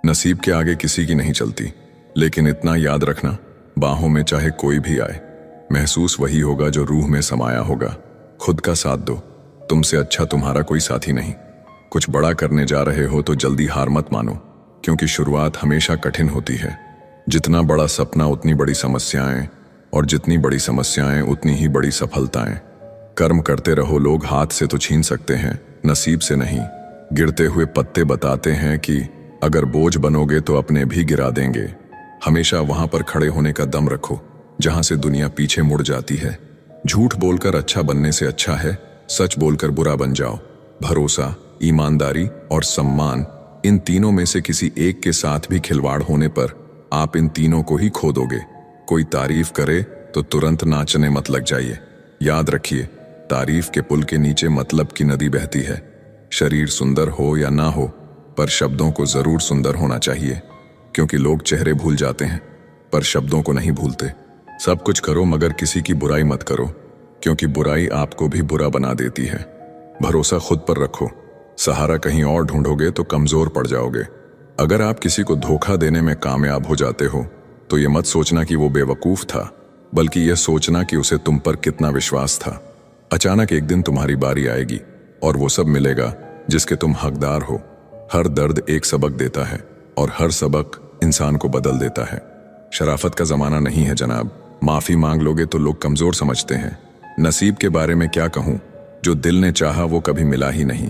नसीब के आगे किसी की नहीं चलती, लेकिन इतना याद रखना, बाहों में चाहे कोई भी आए, महसूस वही होगा जो रूह में समाया होगा। खुद का साथ दो, तुमसे अच्छा तुम्हारा कोई साथी नहीं। कुछ बड़ा करने जा रहे हो तो जल्दी हार मत मानो, क्योंकि शुरुआत हमेशा कठिन होती है। जितना बड़ा सपना उतनी बड़ी समस्याएं, और जितनी बड़ी समस्याएं उतनी ही बड़ी सफलताएं। कर्म करते रहो, लोग हाथ से तो छीन सकते हैं, नसीब से नहीं। गिरते हुए पत्ते बताते हैं कि अगर बोझ बनोगे तो अपने भी गिरा देंगे। हमेशा वहां पर खड़े होने का दम रखो जहां से दुनिया पीछे मुड़ जाती है। झूठ बोलकर अच्छा बनने से अच्छा है सच बोलकर बुरा बन जाओ। भरोसा, ईमानदारी और सम्मान, इन तीनों में से किसी एक के साथ भी खिलवाड़ होने पर आप इन तीनों को ही खो दोगे। कोई तारीफ करे तो तुरंत नाचने मत लग जाइए। याद रखिए, तारीफ के पुल के नीचे मतलब की नदी बहती है। शरीर सुंदर हो या ना हो, पर शब्दों को जरूर सुंदर होना चाहिए, क्योंकि लोग चेहरे भूल जाते हैं पर शब्दों को नहीं भूलते। सब कुछ करो मगर किसी की बुराई मत करो, क्योंकि बुराई आपको भी बुरा बना देती है। भरोसा खुद पर रखो, सहारा कहीं और ढूंढोगे तो कमजोर पड़ जाओगे। अगर आप किसी को धोखा देने में कामयाब हो जाते हो तो ये मत सोचना कि वो बेवकूफ था, बल्कि यह सोचना कि उसे तुम पर कितना विश्वास था। अचानक एक दिन तुम्हारी बारी आएगी और वो सब मिलेगा जिसके तुम हकदार हो। हर दर्द एक सबक देता है और हर सबक इंसान को बदल देता है। शराफत का जमाना नहीं है जनाब। माफी मांग लोगे तो लोग कमजोर समझते हैं। नसीब के बारे में क्या कहूं, जो दिल ने चाहा वो कभी मिला ही नहीं।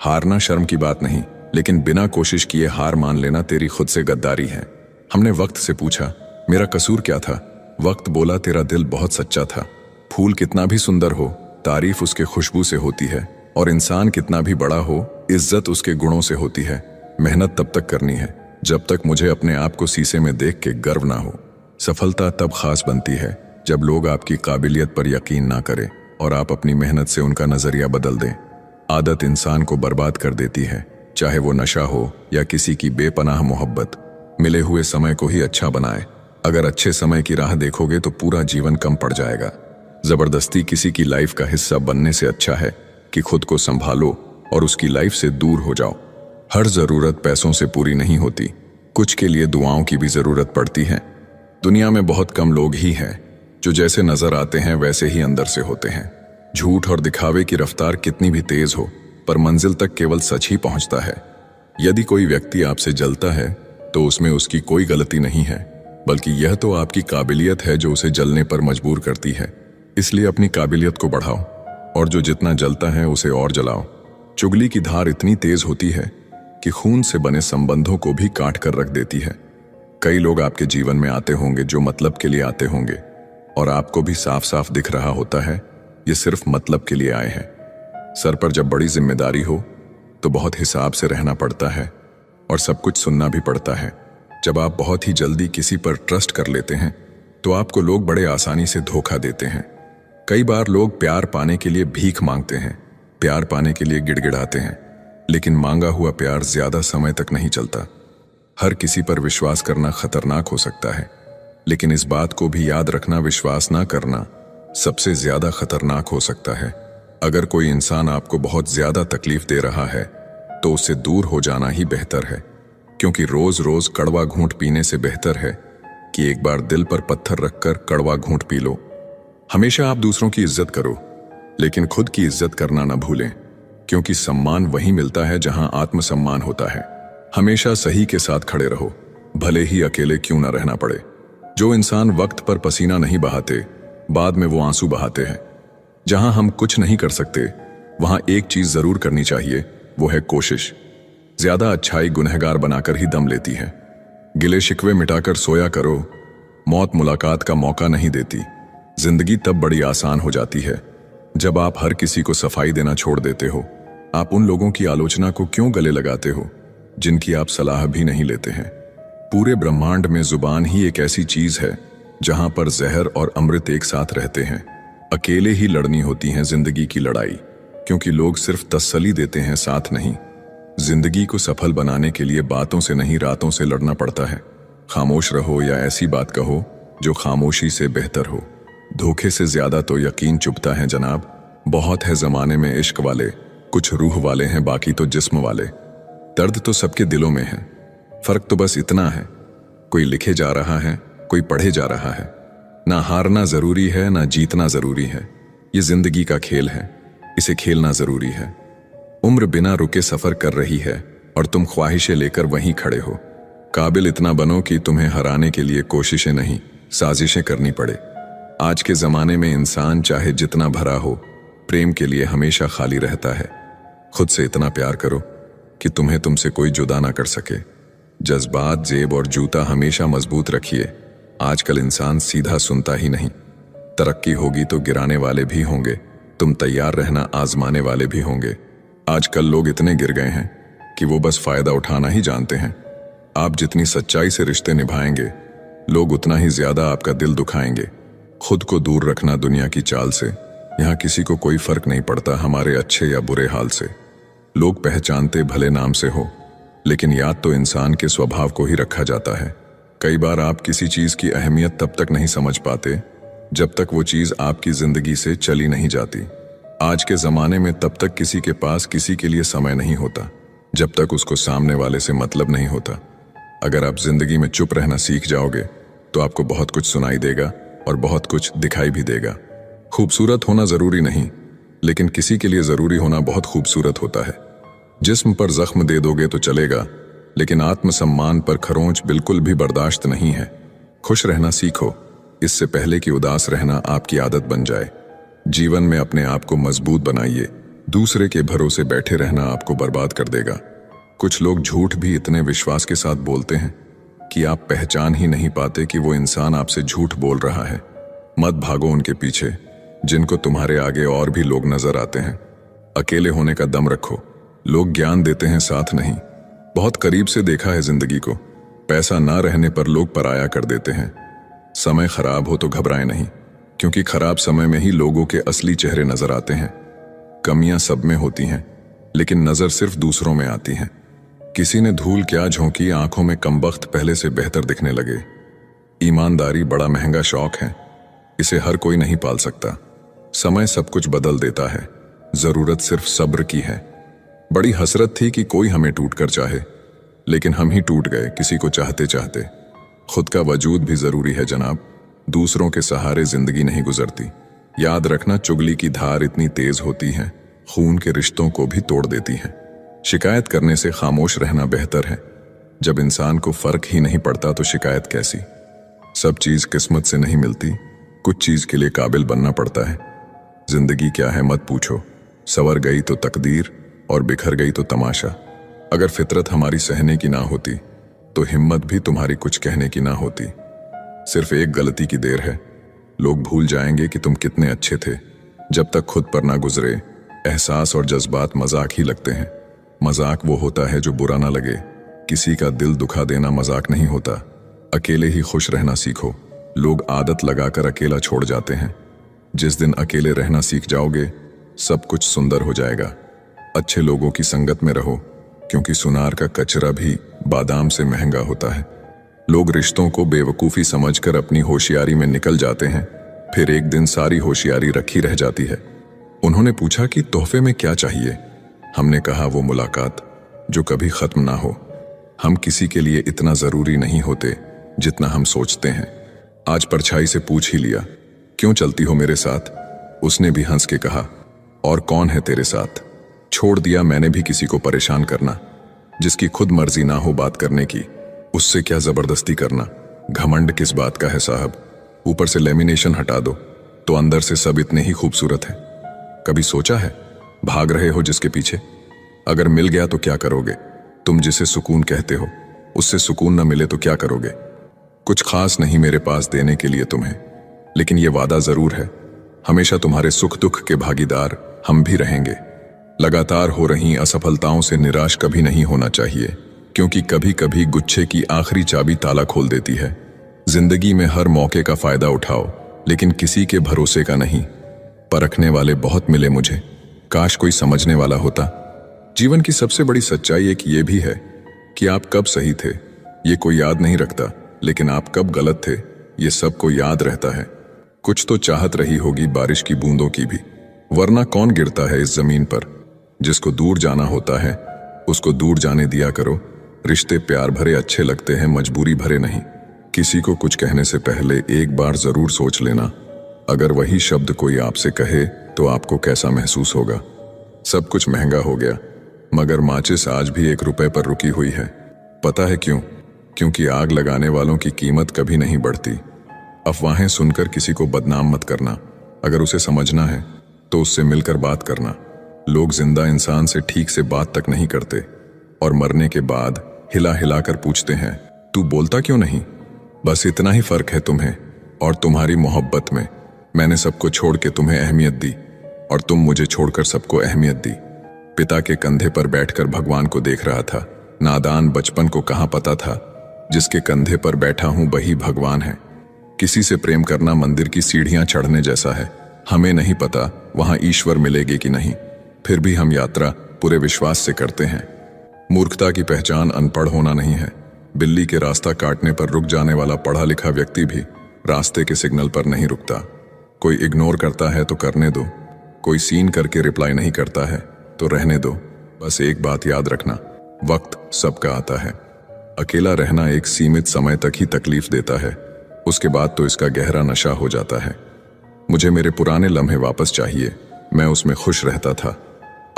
हारना शर्म की बात नहीं, लेकिन बिना कोशिश किए हार मान लेना तेरी खुद से गद्दारी है। हमने वक्त से पूछा, मेरा कसूर क्या था? वक्त बोला, तेरा दिल बहुत सच्चा था। फूल कितना भी सुंदर हो, तारीफ उसके खुशबू से होती है, और इंसान कितना भी बड़ा हो, इज्जत उसके गुणों से होती है। मेहनत तब तक करनी है जब तक मुझे अपने आप को शीशे में देख के गर्व ना हो। सफलता तब खास बनती है जब लोग आपकी काबिलियत पर यकीन ना करें और आप अपनी मेहनत से उनका नजरिया बदल दें। आदत इंसान को बर्बाद कर देती है, चाहे वो नशा हो या किसी की बेपनाह मोहब्बत। मिले हुए समय को ही अच्छा बनाए। अगर अच्छे समय की राह देखोगे तो पूरा जीवन कम पड़ जाएगा। जबरदस्ती किसी की लाइफ का हिस्सा बनने से अच्छा है कि खुद को संभालो और उसकी लाइफ से दूर हो जाओ। हर जरूरत पैसों से पूरी नहीं होती, कुछ के लिए दुआओं की भी जरूरत पड़ती है। दुनिया में बहुत कम लोग ही हैं जो जैसे नजर आते हैं वैसे ही अंदर से होते हैं। झूठ और दिखावे की रफ्तार कितनी भी तेज हो, पर मंजिल तक केवल सच ही पहुंचता है। यदि कोई व्यक्ति आपसे जलता है तो उसमें उसकी कोई गलती नहीं है, बल्कि यह तो आपकी काबिलियत है जो उसे जलने पर मजबूर करती है। इसलिए अपनी काबिलियत को बढ़ाओ और जो जितना जलता है उसे और जलाओ। चुगली की धार इतनी तेज होती है कि खून से बने संबंधों को भी काट कर रख देती है। कई लोग आपके जीवन में आते होंगे जो मतलब के लिए आते होंगे, और आपको भी साफ साफ दिख रहा होता है ये सिर्फ मतलब के लिए आए हैं। सर पर जब बड़ी जिम्मेदारी हो तो बहुत हिसाब से रहना पड़ता है और सब कुछ सुनना भी पड़ता है। जब आप बहुत ही जल्दी किसी पर ट्रस्ट कर लेते हैं तो आपको लोग बड़े आसानी से धोखा देते हैं। कई बार लोग प्यार पाने के लिए भीख मांगते हैं, प्यार पाने के लिए गिड़गिड़ाते हैं, लेकिन मांगा हुआ प्यार ज्यादा समय तक नहीं चलता। हर किसी पर विश्वास करना खतरनाक हो सकता है, लेकिन इस बात को भी याद रखना, विश्वास ना करना सबसे ज्यादा खतरनाक हो सकता है। अगर कोई इंसान आपको बहुत ज्यादा तकलीफ दे रहा है तो उससे दूर हो जाना ही बेहतर है, क्योंकि रोज रोज कड़वा घूंट पीने से बेहतर है कि एक बार दिल पर पत्थर रखकर कड़वा घूंट पी लो। हमेशा आप दूसरों की इज्जत करो, लेकिन खुद की इज्जत करना ना भूलें, क्योंकि सम्मान वहीं मिलता है जहां आत्मसम्मान होता है। हमेशा सही के साथ खड़े रहो, भले ही अकेले क्यों ना रहना पड़े। जो इंसान वक्त पर पसीना नहीं बहाते, बाद में वो आंसू बहाते हैं। जहां हम कुछ नहीं कर सकते वहां एक चीज जरूर करनी चाहिए, वो है कोशिश। ज्यादा अच्छाई गुनहगार बनाकर ही दम लेती है। गिले शिकवे मिटाकर सोया करो, मौत मुलाकात का मौका नहीं देती। जिंदगी तब बड़ी आसान हो जाती है जब आप हर किसी को सफाई देना छोड़ देते हो। आप उन लोगों की आलोचना को क्यों गले लगाते हो जिनकी आप सलाह भी नहीं लेते हैं? पूरे ब्रह्मांड में जुबान ही एक ऐसी चीज है जहां पर जहर और अमृत एक साथ रहते हैं। अकेले ही लड़नी होती है जिंदगी की लड़ाई, क्योंकि लोग सिर्फ तसल्ली देते हैं, साथ नहीं। जिंदगी को सफल बनाने के लिए बातों से नहीं रातों से लड़ना पड़ता है। खामोश रहो या ऐसी बात कहो जो खामोशी से बेहतर हो। धोखे से ज्यादा तो यकीन चुभता है जनाब। बहुत है जमाने में इश्क वाले, कुछ रूह वाले हैं, बाकी तो जिस्म वाले। दर्द तो सबके दिलों में है, फर्क तो बस इतना है, कोई लिखे जा रहा है, कोई पढ़े जा रहा है। ना हारना जरूरी है, ना जीतना जरूरी है। ये जिंदगी का खेल है, इसे खेलना जरूरी है। उम्र बिना रुके सफर कर रही है और तुम ख्वाहिशें लेकर वहीं खड़े हो। काबिल इतना बनो कि तुम्हें हराने के लिए कोशिशें नहीं, साजिशें करनी पड़े। आज के जमाने में इंसान चाहे जितना भरा हो, प्रेम के लिए हमेशा खाली रहता है। खुद से इतना प्यार करो कि तुम्हें तुमसे कोई जुदा ना कर सके। जज्बात, जेब और जूता हमेशा मजबूत रखिए। आजकल इंसान सीधा सुनता ही नहीं। तरक्की होगी तो गिराने वाले भी होंगे, तुम तैयार रहना, आजमाने वाले भी होंगे। आजकल लोग इतने गिर गए हैं कि वो बस फायदा उठाना ही जानते हैं। आप जितनी सच्चाई से रिश्ते निभाएंगे, लोग उतना ही ज्यादा आपका दिल दुखाएंगे। खुद को दूर रखना दुनिया की चाल से। यहाँ किसी को कोई फर्क नहीं पड़ता हमारे अच्छे या बुरे हाल से। लोग पहचानते भले नाम से हो, लेकिन याद तो इंसान के स्वभाव को ही रखा जाता है। कई बार आप किसी चीज की अहमियत तब तक नहीं समझ पाते जब तक वो चीज आपकी जिंदगी से चली नहीं जाती। आज के जमाने में तब तक किसी के पास किसी के लिए समय नहीं होता जब तक उसको सामने वाले से मतलब नहीं होता। अगर आप जिंदगी में चुप रहना सीख जाओगे तो आपको बहुत कुछ सुनाई देगा और बहुत कुछ दिखाई भी देगा। खूबसूरत होना जरूरी नहीं, लेकिन किसी के लिए जरूरी होना बहुत खूबसूरत होता है। जिस्म पर जख्म दे दोगे तो चलेगा, लेकिन आत्मसम्मान पर खरोंच बिल्कुल भी बर्दाश्त नहीं है। खुश रहना सीखो, इससे पहले कि उदास रहना आपकी आदत बन जाए। जीवन में अपने आप को मजबूत बनाइए, दूसरे के भरोसे बैठे रहना आपको बर्बाद कर देगा। कुछ लोग झूठ भी इतने विश्वास के साथ बोलते हैं कि आप पहचान ही नहीं पाते कि वो इंसान आपसे झूठ बोल रहा है। मत भागो उनके पीछे जिनको तुम्हारे आगे और भी लोग नजर आते हैं। अकेले होने का दम रखो, लोग ज्ञान देते हैं, साथ नहीं। बहुत करीब से देखा है जिंदगी को। पैसा ना रहने पर लोग पराया कर देते हैं। समय खराब हो तो घबराए नहीं, क्योंकि खराब समय में ही लोगों के असली चेहरे नजर आते हैं। कमियां सब में होती हैं, लेकिन नजर सिर्फ दूसरों में आती हैं। किसी ने धूल क्या झोंकी, आंखों में कमबख्त पहले से बेहतर दिखने लगे। ईमानदारी बड़ा महंगा शौक है, इसे हर कोई नहीं पाल सकता। समय सब कुछ बदल देता है, जरूरत सिर्फ सब्र की है। बड़ी हसरत थी कि कोई हमें टूट कर चाहे, लेकिन हम ही टूट गए किसी को चाहते चाहते। खुद का वजूद भी जरूरी है जनाब, दूसरों के सहारे जिंदगी नहीं गुजरती। याद रखना, चुगली की धार इतनी तेज होती है, खून के रिश्तों को भी तोड़ देती है। शिकायत करने से खामोश रहना बेहतर है। जब इंसान को फर्क ही नहीं पड़ता तो शिकायत कैसी। सब चीज किस्मत से नहीं मिलती, कुछ चीज के लिए काबिल बनना पड़ता है। जिंदगी क्या है मत पूछो, सवर गई तो तकदीर और बिखर गई तो तमाशा। अगर फितरत हमारी सहने की ना होती तो हिम्मत भी तुम्हारी कुछ कहने की ना होती। सिर्फ एक गलती की देर है, लोग भूल जाएंगे कि तुम कितने अच्छे थे। जब तक खुद पर ना गुजरे, एहसास और जज्बात मजाक ही लगते हैं। मजाक वो होता है जो बुरा ना लगे। किसी का दिल दुखा देना मजाक नहीं होता। अकेले ही खुश रहना सीखो। लोग आदत लगाकर अकेला छोड़ जाते हैं। जिस दिन अकेले रहना सीख जाओगे, सब कुछ सुंदर हो जाएगा। अच्छे लोगों की संगत में रहो, क्योंकि सुनार का कचरा भी बादाम से महंगा होता है। लोग रिश्तों को बेवकूफ़ी समझकर अपनी होशियारी में निकल जाते हैं, फिर एक दिन सारी होशियारी रखी रह जाती है। उन्होंने पूछा कि तोहफे में क्या चाहिए। हमने कहा वो मुलाकात जो कभी खत्म ना हो। हम किसी के लिए इतना जरूरी नहीं होते जितना हम सोचते हैं। आज परछाई से पूछ ही लिया, क्यों चलती हो मेरे साथ? उसने भी हंस के कहा, और कौन है तेरे साथ? छोड़ दिया मैंने भी किसी को परेशान करना। जिसकी खुद मर्जी ना हो बात करने की, उससे क्या जबरदस्ती करना। घमंड किस बात का है साहब? ऊपर से लेमिनेशन हटा दो तो अंदर से सब इतने ही खूबसूरत हैं। कभी सोचा है भाग रहे हो जिसके पीछे? अगर मिल गया तो क्या करोगे? तुम जिसे सुकून कहते हो, उससे सुकून न मिले तो क्या करोगे? कुछ खास नहीं मेरे पास देने के लिए तुम्हें, लेकिन ये वादा जरूर है, हमेशा तुम्हारे सुख दुख के भागीदार हम भी रहेंगे। लगातार हो रही असफलताओं से निराश कभी नहीं होना चाहिए, क्योंकि कभी कभी गुच्छे की आखिरी चाबी ताला खोल देती है। जिंदगी में हर मौके का फायदा उठाओ, लेकिन किसी के भरोसे का नहीं। परखने वाले बहुत मिले मुझे, काश कोई समझने वाला होता। जीवन की सबसे बड़ी सच्चाई एक ये भी है कि आप कब सही थे ये कोई याद नहीं रखता, लेकिन आप कब गलत थे ये सबको याद रहता है। कुछ तो चाहत रही होगी बारिश की बूंदों की भी, वरना कौन गिरता है इस जमीन पर। जिसको दूर जाना होता है उसको दूर जाने दिया करो, रिश्ते प्यार भरे अच्छे लगते हैं, मजबूरी भरे नहीं। किसी को कुछ कहने से पहले एक बार जरूर सोच लेना, अगर वही शब्द कोई आपसे कहे तो आपको कैसा महसूस होगा। सब कुछ महंगा हो गया, मगर माचिस आज भी 1 रुपए पर रुकी हुई है। पता है क्यों? क्योंकि आग लगाने वालों की कीमत कभी नहीं बढ़ती। अफवाहें सुनकर किसी को बदनाम मत करना, अगर उसे समझना है तो उससे मिलकर बात करना। लोग जिंदा इंसान से ठीक से बात तक नहीं करते और मरने के बाद हिला हिला कर पूछते हैं, तू बोलता क्यों नहीं? बस इतना ही फर्क है तुम्हें और तुम्हारी मोहब्बत में। मैंने सबको छोड़ के तुम्हें अहमियत दी और तुम मुझे छोड़कर सबको अहमियत दी। पिता के कंधे पर बैठकर भगवान को देख रहा था। नादान बचपन को कहाँ पता था, जिसके कंधे पर बैठा हूं वही भगवान है। किसी से प्रेम करना मंदिर की सीढ़ियां चढ़ने जैसा है। हमें नहीं पता वहां ईश्वर मिलेगी कि नहीं, फिर भी हम यात्रा पूरे विश्वास से करते हैं। मूर्खता की पहचान अनपढ़ होना नहीं है। बिल्ली के रास्ता काटने पर रुक जाने वाला पढ़ा लिखा व्यक्ति भी रास्ते के सिग्नल पर नहीं रुकता। कोई इग्नोर करता है तो करने दो, कोई सीन करके रिप्लाई नहीं करता है तो रहने दो। बस एक बात याद रखना, वक्त सबका आता है। अकेला रहना एक सीमित समय तक ही तकलीफ देता है, उसके बाद तो इसका गहरा नशा हो जाता है। मुझे मेरे पुराने लम्हे वापस चाहिए, मैं उसमें खुश रहता था।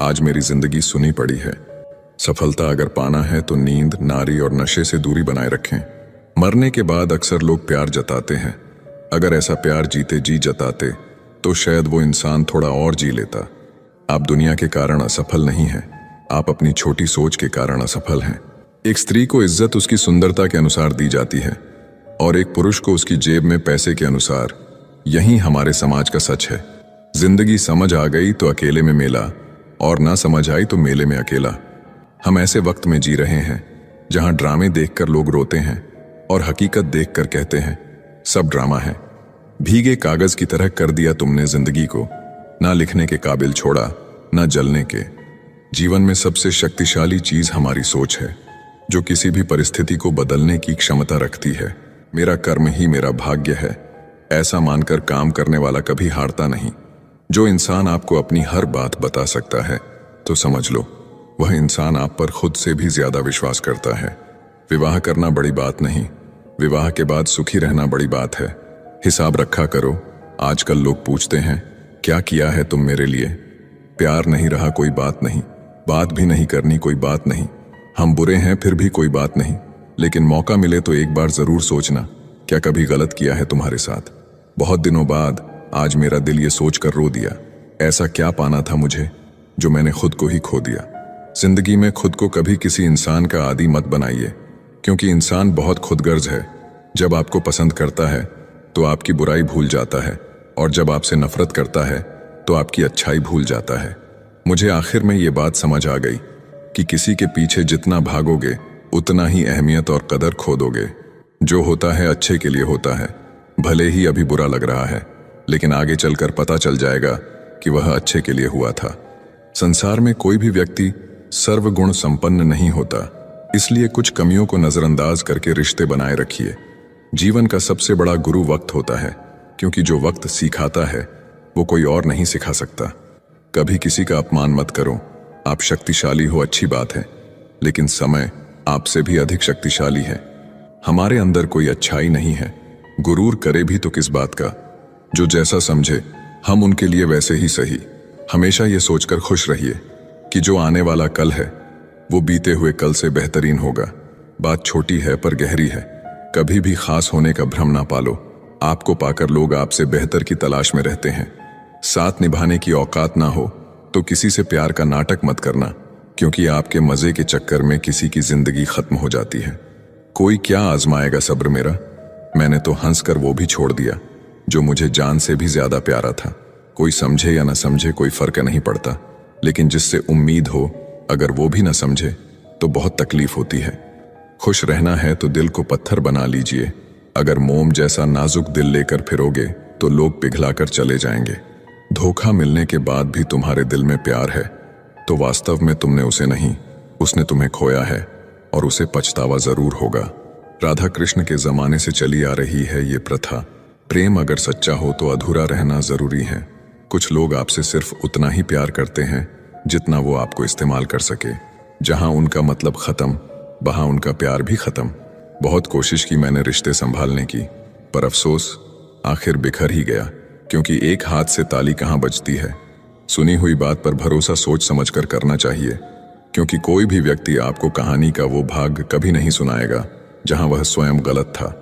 आज मेरी जिंदगी सुनी पड़ी है। सफलता अगर पाना है तो नींद, नारी और नशे से दूरी बनाए रखें। मरने के बाद अक्सर लोग प्यार जताते हैं। अगर ऐसा प्यार जीते जी जताते तो शायद वो इंसान थोड़ा और जी लेता। आप दुनिया के कारण असफल नहीं हैं, आप अपनी छोटी सोच के कारण असफल हैं। एक स्त्री को इज्जत उसकी सुंदरता के अनुसार दी जाती है और एक पुरुष को उसकी जेब में पैसे के अनुसार। यही हमारे समाज का सच है। जिंदगी समझ आ गई तो अकेले में मेला, और ना समझ आई तो मेले में अकेला। हम ऐसे वक्त में जी रहे हैं जहां ड्रामे देखकर लोग रोते हैं और हकीकत देखकर कहते हैं सब ड्रामा है। भीगे कागज की तरह कर दिया तुमने जिंदगी को, ना लिखने के काबिल छोड़ा ना जलने के। जीवन में सबसे शक्तिशाली चीज हमारी सोच है, जो किसी भी परिस्थिति को बदलने की क्षमता रखती है। मेरा कर्म ही मेरा भाग्य है, ऐसा मानकर काम करने वाला कभी हारता नहीं। जो इंसान आपको अपनी हर बात बता सकता है तो समझ लो वह इंसान आप पर खुद से भी ज्यादा विश्वास करता है। विवाह करना बड़ी बात नहीं, विवाह के बाद सुखी रहना बड़ी बात है। हिसाब रखा करो। आजकल लोग पूछते हैं क्या किया है तुम मेरे लिए? प्यार नहीं रहा कोई बात नहीं, बात भी नहीं करनी कोई बात नहीं। हम बुरे हैं फिर भी कोई बात नहीं, लेकिन मौका मिले तो एक बार जरूर सोचना क्या कभी गलत किया है तुम्हारे साथ। बहुत दिनों बाद आज मेरा दिल ये सोचकर रो दिया, ऐसा क्या पाना था मुझे जो मैंने खुद को ही खो दिया। जिंदगी में खुद को कभी किसी इंसान का आदी मत बनाइए, क्योंकि इंसान बहुत खुदगर्ज है। जब आपको पसंद करता है तो आपकी बुराई भूल जाता है, और जब आपसे नफरत करता है तो आपकी अच्छाई भूल जाता है। मुझे आखिर में ये बात समझ आ गई कि किसी के पीछे जितना भागोगे उतना ही अहमियत और कदर खो दोगे। जो होता है अच्छे के लिए होता है, भले ही अभी बुरा लग रहा है, लेकिन आगे चलकर पता चल जाएगा कि वह अच्छे के लिए हुआ था। संसार में कोई भी व्यक्ति सर्वगुण संपन्न नहीं होता, इसलिए कुछ कमियों को नजरअंदाज करके रिश्ते बनाए रखिए। जीवन का सबसे बड़ा गुरु वक्त होता है, क्योंकि जो वक्त सिखाता है वो कोई और नहीं सिखा सकता। कभी किसी का अपमान मत करो। आप शक्तिशाली हो अच्छी बात है, लेकिन समय आपसे भी अधिक शक्तिशाली है। हमारे अंदर कोई अच्छाई नहीं है, गुरूर करे भी तो किस बात का। जो जैसा समझे हम उनके लिए वैसे ही सही। हमेशा ये सोचकर खुश रहिए कि जो आने वाला कल है वो बीते हुए कल से बेहतरीन होगा। बात छोटी है पर गहरी है। कभी भी खास होने का भ्रम ना पालो। आपको पाकर लोग आपसे बेहतर की तलाश में रहते हैं। साथ निभाने की औकात ना हो तो किसी से प्यार का नाटक मत करना, क्योंकि आपके मजे के चक्कर में किसी की जिंदगी खत्म हो जाती है। कोई क्या आजमाएगा सब्र मेरा? मैंने तो हंसकर वो भी छोड़ दिया जो मुझे जान से भी ज्यादा प्यारा था। कोई समझे या ना समझे कोई फर्क नहीं पड़ता, लेकिन जिससे उम्मीद हो अगर वो भी ना समझे तो बहुत तकलीफ होती है। खुश रहना है तो दिल को पत्थर बना लीजिए। अगर मोम जैसा नाजुक दिल लेकर फिरोगे तो लोग पिघलाकर चले जाएंगे। धोखा मिलने के बाद भी तुम्हारे दिल में प्यार है तो वास्तव में तुमने उसे नहीं, उसने तुम्हें खोया है और उसे पछतावा जरूर होगा। राधा कृष्ण के जमाने से चली आ रही है ये प्रथा। प्रेम अगर सच्चा हो तो अधूरा रहना जरूरी है। कुछ लोग आपसे सिर्फ उतना ही प्यार करते हैं जितना वो आपको इस्तेमाल कर सके। जहां उनका मतलब खत्म वहां उनका प्यार भी खत्म। बहुत कोशिश की मैंने रिश्ते संभालने की, पर अफसोस आखिर बिखर ही गया, क्योंकि एक हाथ से ताली कहाँ बजती है। सुनी हुई बात पर भरोसा सोच समझकर करना चाहिए, क्योंकि कोई भी व्यक्ति आपको कहानी का वो भाग कभी नहीं सुनाएगा जहां वह स्वयं गलत था।